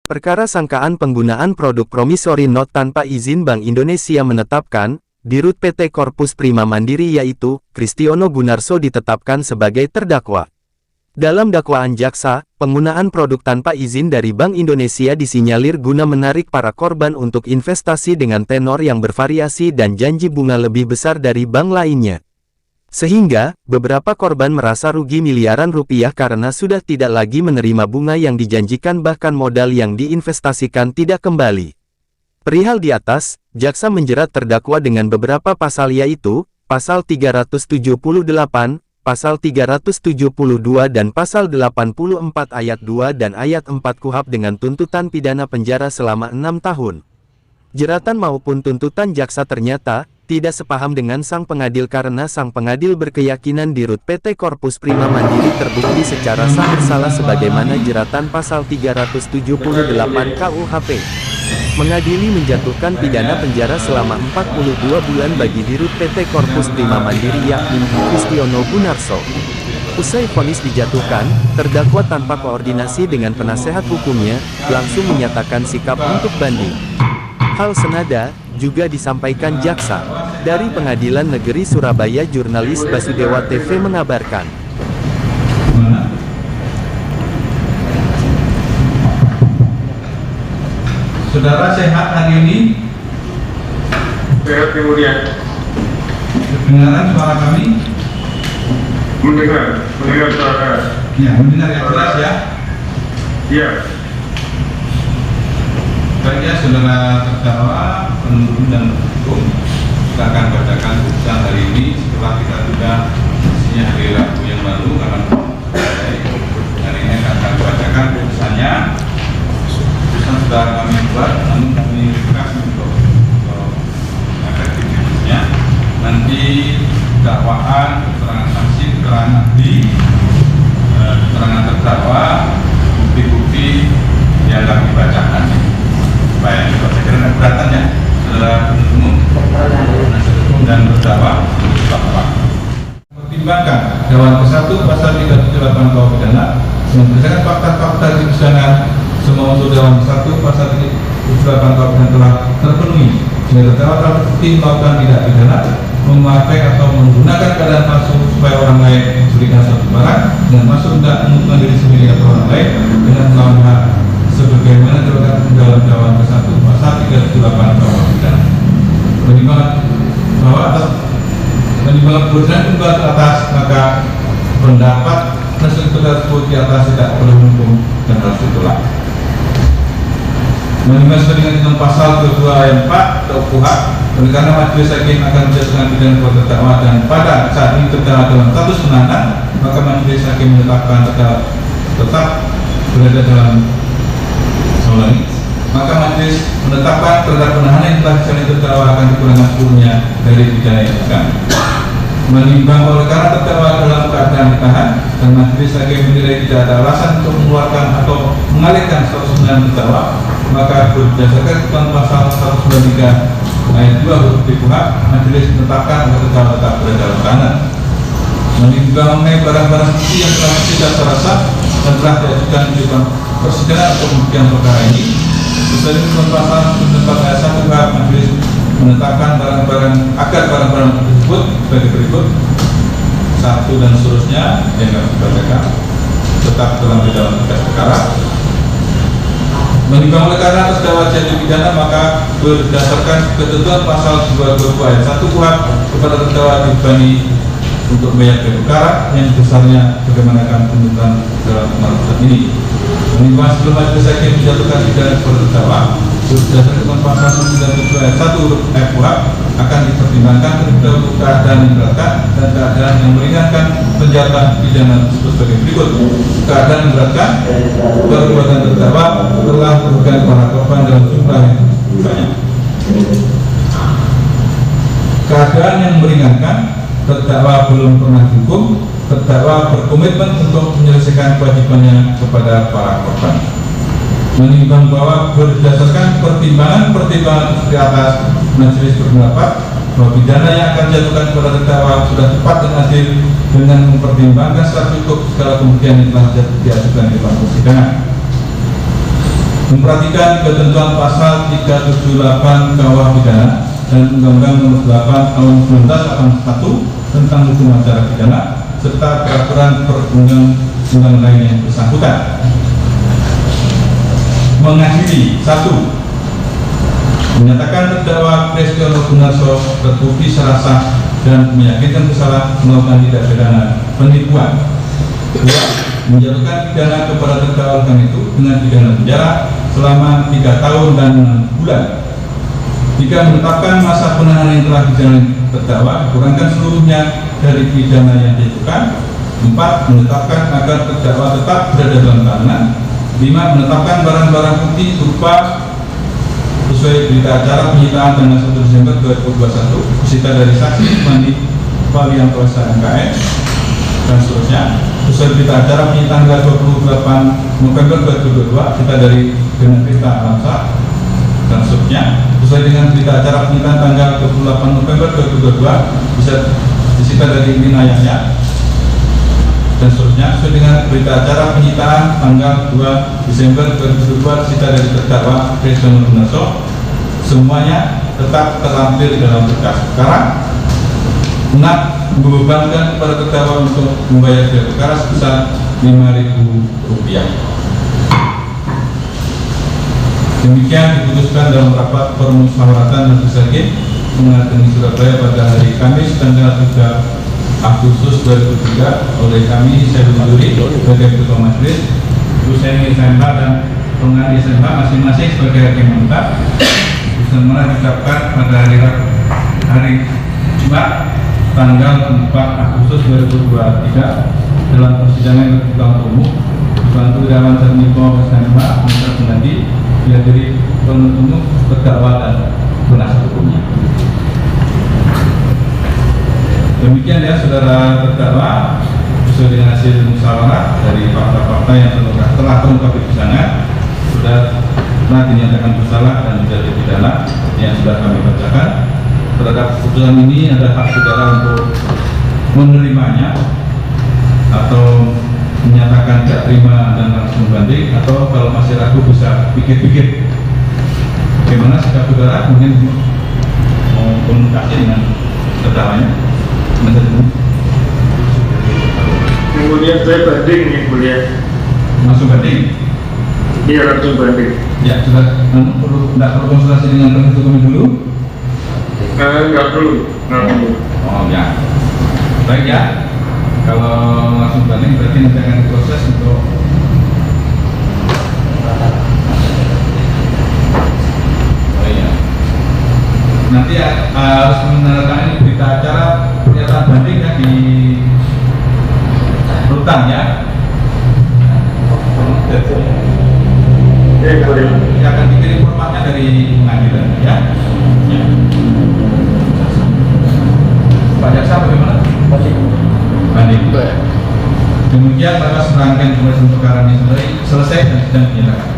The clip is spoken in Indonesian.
Perkara sangkaan penggunaan produk promissory note tanpa izin Bank Indonesia menetapkan, Dirut PT Corpus Prima Mandiri yaitu, Kristiono Gunarso ditetapkan sebagai terdakwa. Dalam dakwaan jaksa, penggunaan produk tanpa izin dari Bank Indonesia disinyalir guna menarik para korban untuk investasi dengan tenor yang bervariasi dan janji bunga lebih besar dari bank lainnya. Sehingga, beberapa korban merasa rugi miliaran rupiah karena sudah tidak lagi menerima bunga yang dijanjikan bahkan modal yang diinvestasikan tidak kembali. Perihal di atas, jaksa menjerat terdakwa dengan beberapa pasal yaitu, pasal 378, pasal 372 dan pasal 84 ayat 2 dan ayat 4 KUHP dengan tuntutan pidana penjara selama 6 tahun. Jeratan maupun tuntutan jaksa ternyata tidak sepaham dengan sang pengadil karena sang pengadil berkeyakinan Dirut PT Corpus Prima Mandiri terbukti secara sah bersalah sebagaimana jeratan pasal 378 KUHP. Mengadili menjatuhkan pidana penjara selama 42 bulan bagi Dirut PT Corpus Prima Mandiri yakni Kristiono Gunarso. Usai vonis dijatuhkan, terdakwa tanpa koordinasi dengan penasehat hukumnya, langsung menyatakan sikap untuk banding. Hal senada juga disampaikan jaksa. Dari Pengadilan Negeri Surabaya, jurnalis Basudewa TV mengabarkan. Saudara sehat hari ini? Sehat kemudian. Kedengaran suara kami? Mendengar suara. Ya, mendengar yang jelas ya? Iya. Baik ya, saudara terdakwa, penuntut dan hukum, kita akan bacakan putusan hari ini setelah kita sudah isinya hari Rabu yang lalu karena hari ini akan bacakan putusannya. Putusan sudah kami buat, namun kami rekas untuk efektivitasnya. Nanti dakwaan, keterangan saksi, keterangan ahli, keterangan terdakwa, bukti-bukti yang akan dibacakan. Baik, saya kira keberatan ya, saudara penuntut umum, penasihat hukum dan terdakwa. Pertimbangkan dakwaan ke-1 pasal 378 KUH pidana berdasarkan fakta-fakta di persidangan semua unsur dakwaan 1 pasal 378 KUH pidana telah terpenuhi sehingga terdakwa terbukti melakukan tindak pidana memakai atau menggunakan keadaan palsu supaya orang lain memberikan suatu barang dan masuk tidak menguntungkan diri sendiri atau orang lain dengan melawan hak sebagaimana terdapat dalam dakwaan ke-1 pasal 378 KUH pidana. Menimbang keputusan kembali ke atas, maka pendapat penasihat tersebut di atas tidak perlu hukum dan harus ditolak. Menimbang sesuai dengan pasal 22 ayat 4 KUHP, oleh karena majelis hakim akan menjatuhkan pidana kepada terdakwa dan pada saat ini terdakwa dalam status penahanan, maka majelis hakim menetapkan terdakwa tetap berada dalam maka majelis menetapkan terhadap penahanan yang telah dijalani terdakwa akan dikurangkan seluruhnya dari pidana yang akan. Menimbang oleh karena terdakwa dalam keadaan ditahan dan majelis hakim menilai tidak ada alasan untuk mengeluarkan atau mengalihkan status penahanan terdakwa, maka berdasarkan ketentuan pasal 193 ayat 2 huruf B KUHP, majelis menetapkan agar terdakwa tetap berada dalam tahanan. Menimbang mengenai barang-barang bukti yang telah tidak terasa dan telah diajukan di persidangan untuk pembuktian perkara ini, sesuai dengan pasal 94 ayat 1 KUHP, majelis menetapkan agar barang-barang tersebut sebagai berikut: 1 dan seterusnya yang akan dibacakan tetap dalam dalam berkas perkara. Menimbang oleh karena terdakwa jatuh pidana, maka berdasarkan ketentuan pasal 220 ayat 1 KUHP kepada terdakwa dibebani untuk membayar perkara yang besarnya bagaimana akan tuntutan dalam putusan ini. Menimbang sebelum majelis hakim menjatuhkan pidana kepada terdakwa berdasarkan pasal 97 ayat 1 huruf F KUHP akan dipertimbangkan terhadap keadaan yang memberatkan dan keadaan yang meringankan penjatuhan pidana tersebut sebagai berikut. Keadaan yang memberatkan, perbuatan terdakwa telah merugikan para korban dalam jumlah yang banyak. Keadaan yang meringankan, terdakwa belum pernah dihukum, terdakwa berkomitmen untuk menyelesaikan kewajibannya kepada para korban. Menimbang bahwa berdasarkan pertimbangan seperti atas, majelis berpendapat bahwa pidana yang akan dijatuhkan kepada terdakwa sudah tepat dan adil dengan mempertimbangkan secara cukup segala pembuktian yang telah diajukan di dalam persidangan. memperhatikan ketentuan pasal 378 KUH pidana dan Undang-Undang Nomor 8 Tahun 1981 tentang hukum acara pidana serta peraturan perundang-undangan lain yang bersangkutan. Mengakhiri, 1. Menyatakan terdakwa Kristiono Gunarso terbukti secara sah dan meyakinkan bersalah melakukan tindak pidana penipuan. 2. Menjatuhkan pidana kepada terdakwa itu dengan pidana penjara selama 3 tahun dan 6 bulan. 3. Menetapkan masa penahanan yang telah dijalani terdakwa dikurangkan seluruhnya dari pidana yang dijatuhkan. 4. Menetapkan agar terdakwa tetap berada dalam tahanan. 5. Menetapkan barang-barang bukti berupa sesuai berita acara penyitaan tanggal 1 Desember 2021 disita dari saksi Mandi Valianto SHMKS dan seterusnya. Sesuai berita acara penyitaan tanggal 28 November 2022 disita dari dengan berita Alamsa dan seterusnya. Sesuai dengan berita acara penyitaan tanggal 28 November 2022 bisa disita dari wilayahnya dan seterusnya. Sesuai dengan berita acara penyitaan tanggal 2 Desember 2022 disita dari terdakwa Kristiono Gunarso, semuanya tetap terlampir dalam berkas perkara. 6. Membebankan kepada terdakwa untuk membayar biaya perkara sebesar Rp5.000. Demikian diputuskan dalam rapat permusyawaratan majelis hakim Pengadilan Negeri Surabaya pada hari Kamis tanggal 3 Agustus 2003 oleh kami, saya Duri sebagai Ketua Majelis, Hussein SMH dan Pengadi SMH masing-masing sebagai hakim tetap. Semua ditetapkan pada hari Jumat tanggal 4 Agustus 2023 dalam persidangan terbuka untuk umum dibantu Irawan Sarniko SMH Mr. Pengadi dihadiri penuntut umum, terdakwa dan penasihat hukumnya. Demikian ya saudara terdakwa, sesuai dengan hasil musyawarah dari fakta-fakta yang telah terungkap di persidangan sudah dinyatakan bersalah dan menjadi pidana yang sudah kami bacakan. Terhadap keputusan ini ada hak saudara untuk menerimanya atau menyatakan tidak terima dan langsung banding, atau kalau masih ragu bisa pikir-pikir bagaimana sikap saudara, mungkin mau komunikasi dengan terdakwanya. Kemudian saya banding nih, mulia. Langsung banding? Iya, langsung banding. Ya, sudah. Tidak perlu konsultasi dengan penuntut umum dulu? Enggak perlu. Oh ya, baik ya. Kalau langsung banding berarti nanti akan diproses untuk nanti harus menandatangani berita acara pernyataan banding ya di rutan ya. Ya, akan dikirim formatnya dari pengadilan ya. Pak Jaksa bagaimana? Banding. Demikian maka serangkaian pemeriksaan perkara ini selesai dan dinyatakan.